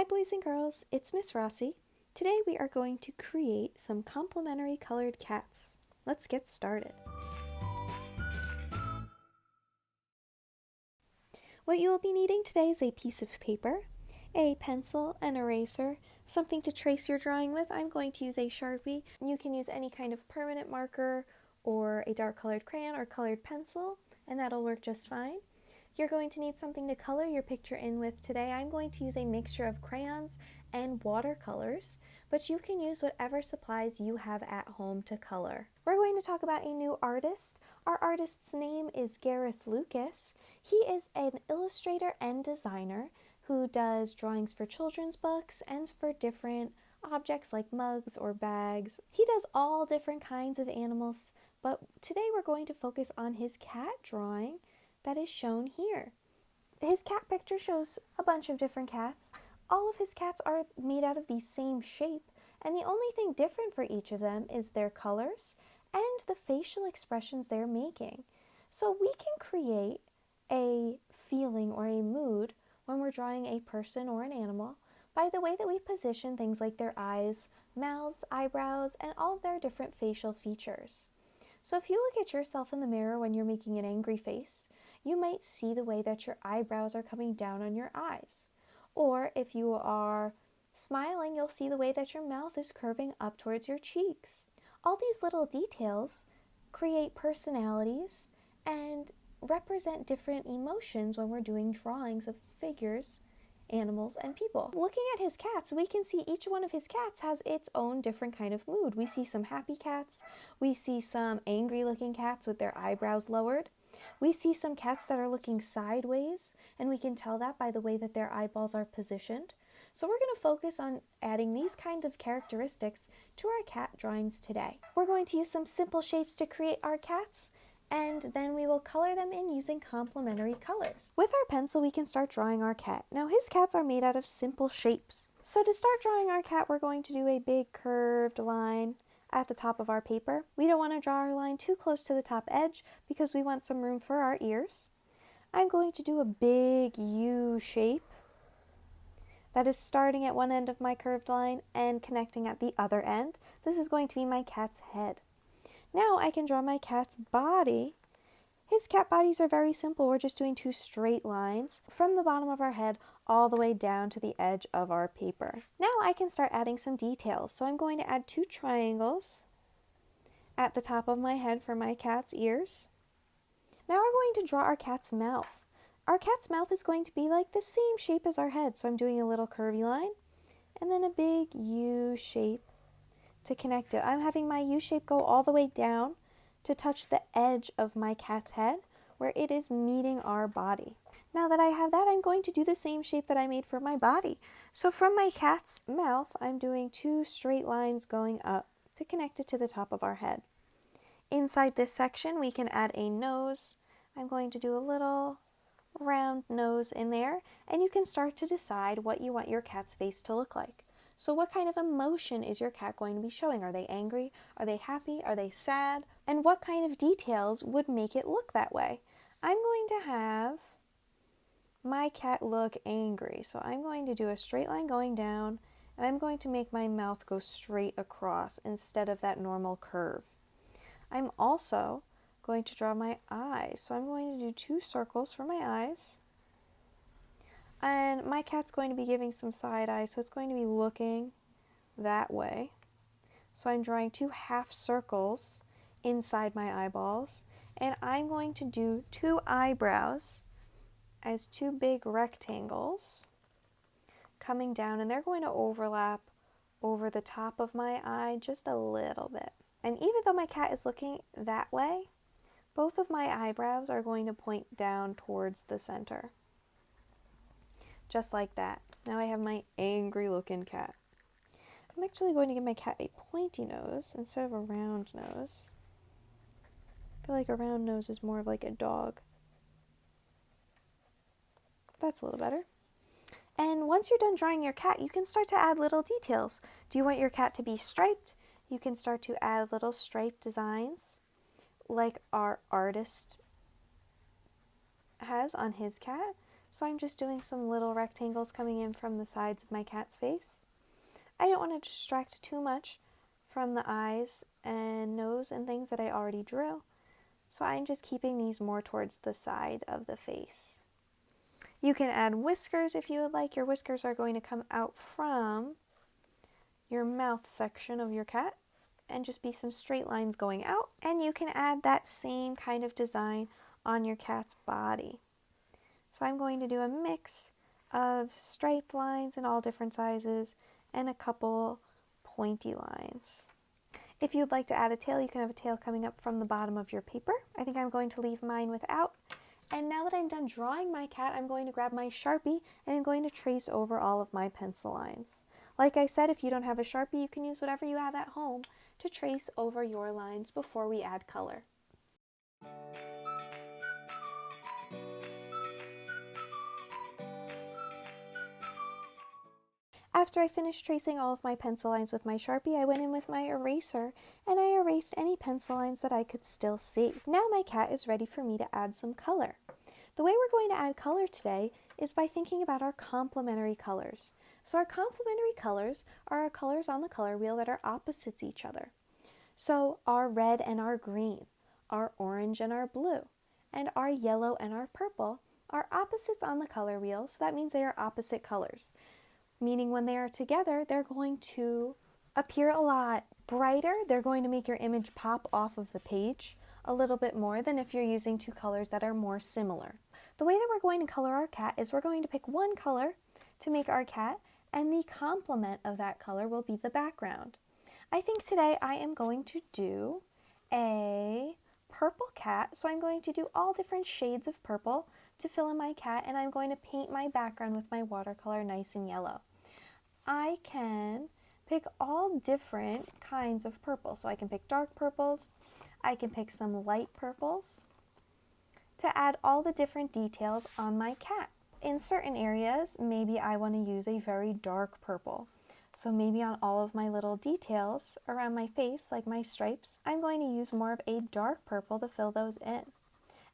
boys and girls, it's Miss Rossi. Today we are going to create some complementary colored cats. Let's get started. What you will be needing today is a piece of paper, a pencil, an eraser, something to trace your drawing with. I'm going to use a Sharpie. You can use any kind of permanent marker or a dark colored crayon or colored pencil, and that'll work just fine. You're going to need something to color your picture in with today. I'm going to use a mixture of crayons and watercolors, but you can use whatever supplies you have at home to color. We're going to talk about a new artist. Our artist's name is Gareth Lucas. He is an illustrator and designer who does drawings for children's books and for different objects like mugs or bags. He does all different kinds of animals, but today we're going to focus on his cat drawing that is shown here. His cat picture shows a bunch of different cats. All of his cats are made out of the same shape, and the only thing different for each of them is their colors and the facial expressions they're making. So we can create a feeling or a mood when we're drawing a person or an animal by the way that we position things like their eyes, mouths, eyebrows, and all of their different facial features. So if you look at yourself in the mirror when you're making an angry face, you might see the way that your eyebrows are coming down on your eyes. Or if you are smiling, you'll see the way that your mouth is curving up towards your cheeks. All these little details create personalities and represent different emotions when we're doing drawings of figures, animals, and people. Looking at his cats, we can see each one of his cats has its own different kind of mood. We see some happy cats, we see some angry looking cats with their eyebrows lowered. We see some cats that are looking sideways, and we can tell that by the way that their eyeballs are positioned. So we're going to focus on adding these kinds of characteristics to our cat drawings today. We're going to use some simple shapes to create our cats, and then we will color them in using complementary colors. With our pencil, we can start drawing our cat. Now his cats are made out of simple shapes. So to start drawing our cat, we're going to do a big curved line at the top of our paper. We don't want to draw our line too close to the top edge because we want some room for our ears. I'm going to do a big U shape that is starting at one end of my curved line and connecting at the other end. This is going to be my cat's head. Now I can draw my cat's body. His cat bodies are very simple. We're just doing two straight lines from the bottom of our head all the way down to the edge of our paper. Now I can start adding some details. So I'm going to add two triangles at the top of my head for my cat's ears. Now we're going to draw our cat's mouth. Our cat's mouth is going to be like the same shape as our head. So I'm doing a little curvy line and then a big U shape to connect it. I'm having my U shape go all the way down to touch the edge of my cat's head where it is meeting our body. Now that I have that, I'm going to do the same shape that I made for my body. So from my cat's mouth, I'm doing two straight lines going up to connect it to the top of our head. Inside this section, we can add a nose. I'm going to do a little round nose in there, and you can start to decide what you want your cat's face to look like. So what kind of emotion is your cat going to be showing? Are they angry? Are they happy? Are they sad? And what kind of details would make it look that way? I'm going to have my cat look angry. So I'm going to do a straight line going down, and I'm going to make my mouth go straight across instead of that normal curve. I'm also going to draw my eyes. So I'm going to do two circles for my eyes. And my cat's going to be giving some side eyes, so it's going to be looking that way. So I'm drawing two half circles inside my eyeballs, and I'm going to do two eyebrows as two big rectangles coming down, and they're going to overlap over the top of my eye just a little bit. And even though my cat is looking that way, both of my eyebrows are going to point down towards the center. Just like that. Now I have my angry looking cat. I'm actually going to give my cat a pointy nose instead of a round nose. I feel like a round nose is more of like a dog. That's a little better. And once you're done drawing your cat, you can start to add little details. Do you want your cat to be striped? You can start to add little striped designs like our artist has on his cat. So I'm just doing some little rectangles coming in from the sides of my cat's face. I don't want to distract too much from the eyes and nose and things that I already drew. So I'm just keeping these more towards the side of the face. You can add whiskers if you would like. Your whiskers are going to come out from your mouth section of your cat and just be some straight lines going out. And you can add that same kind of design on your cat's body. So I'm going to do a mix of striped lines in all different sizes and a couple pointy lines. If you'd like to add a tail, you can have a tail coming up from the bottom of your paper. I think I'm going to leave mine without. And now that I'm done drawing my cat, I'm going to grab my Sharpie and I'm going to trace over all of my pencil lines. Like I said, if you don't have a Sharpie, you can use whatever you have at home to trace over your lines before we add color. After I finished tracing all of my pencil lines with my Sharpie, I went in with my eraser and I erased any pencil lines that I could still see. Now my cat is ready for me to add some color. The way we're going to add color today is by thinking about our complementary colors. So our complementary colors are our colors on the color wheel that are opposites each other. So our red and our green, our orange and our blue, and our yellow and our purple are opposites on the color wheel, so that means they are opposite colors. Meaning when they are together, they're going to appear a lot brighter. They're going to make your image pop off of the page a little bit more than if you're using two colors that are more similar. The way that we're going to color our cat is we're going to pick one color to make our cat, and the complement of that color will be the background. I think today I am going to do a purple cat, so I'm going to do all different shades of purple to fill in my cat, and I'm going to paint my background with my watercolor nice and yellow. I can pick all different kinds of purple, so I can pick dark purples, I can pick some light purples to add all the different details on my cat. In certain areas, maybe I want to use a very dark purple. So maybe on all of my little details around my face, like my stripes, I'm going to use more of a dark purple to fill those in.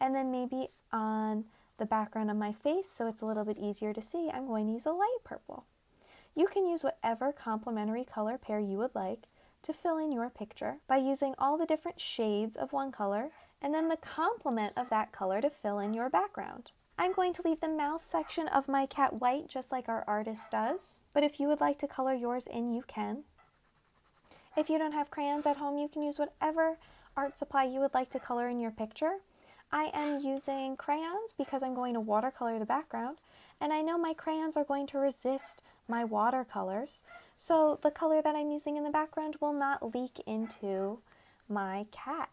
And then maybe on the background of my face, so it's a little bit easier to see, I'm going to use a light purple. You can use whatever complementary color pair you would like to fill in your picture by using all the different shades of one color and then the complement of that color to fill in your background. I'm going to leave the mouth section of my cat white just like our artist does, but if you would like to color yours in, you can. If you don't have crayons at home, you can use whatever art supply you would like to color in your picture. I am using crayons because I'm going to watercolor the background, and I know my crayons are going to resist my watercolors, so the color that I'm using in the background will not leak into my cat.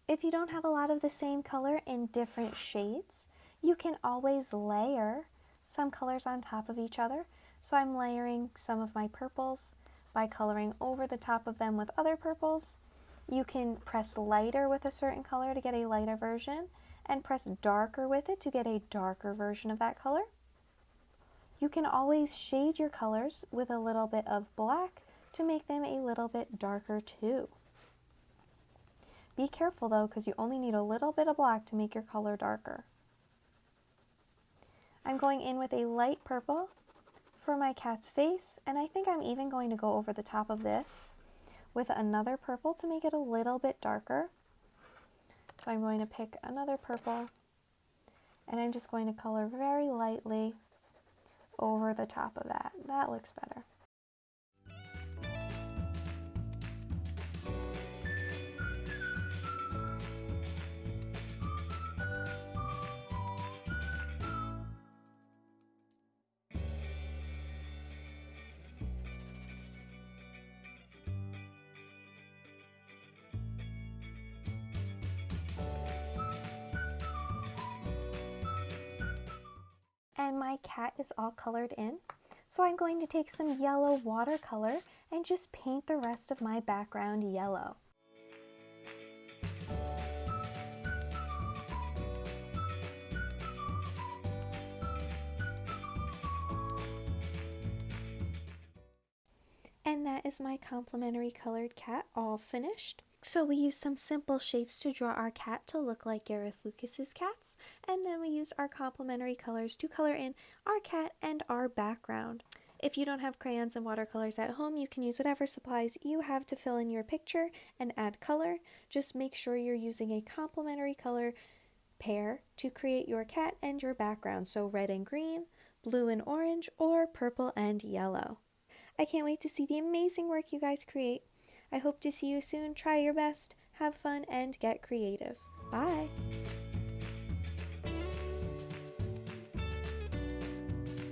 If you don't have a lot of the same color in different shades, you can always layer some colors on top of each other. So I'm layering some of my purples by coloring over the top of them with other purples. You can press lighter with a certain color to get a lighter version, and press darker with it to get a darker version of that color. You can always shade your colors with a little bit of black to make them a little bit darker too. Be careful though, because you only need a little bit of black to make your color darker. I'm going in with a light purple for my cat's face, and I think I'm even going to go over the top of this with another purple to make it a little bit darker. So I'm going to pick another purple, and I'm just going to color very lightly over the top of that. That looks better. And my cat is all colored in. So I'm going to take some yellow watercolor and just paint the rest of my background yellow. And that is my complementary colored cat all finished. So we used some simple shapes to draw our cat to look like Gareth Lucas's cats, and then we used our complementary colors to color in our cat and our background. If you don't have crayons and watercolors at home, you can use whatever supplies you have to fill in your picture and add color. Just make sure you're using a complementary color pair to create your cat and your background, so red and green, blue and orange, or purple and yellow. I can't wait to see the amazing work you guys create. I hope to see you soon. Try your best, have fun, and get creative. Bye!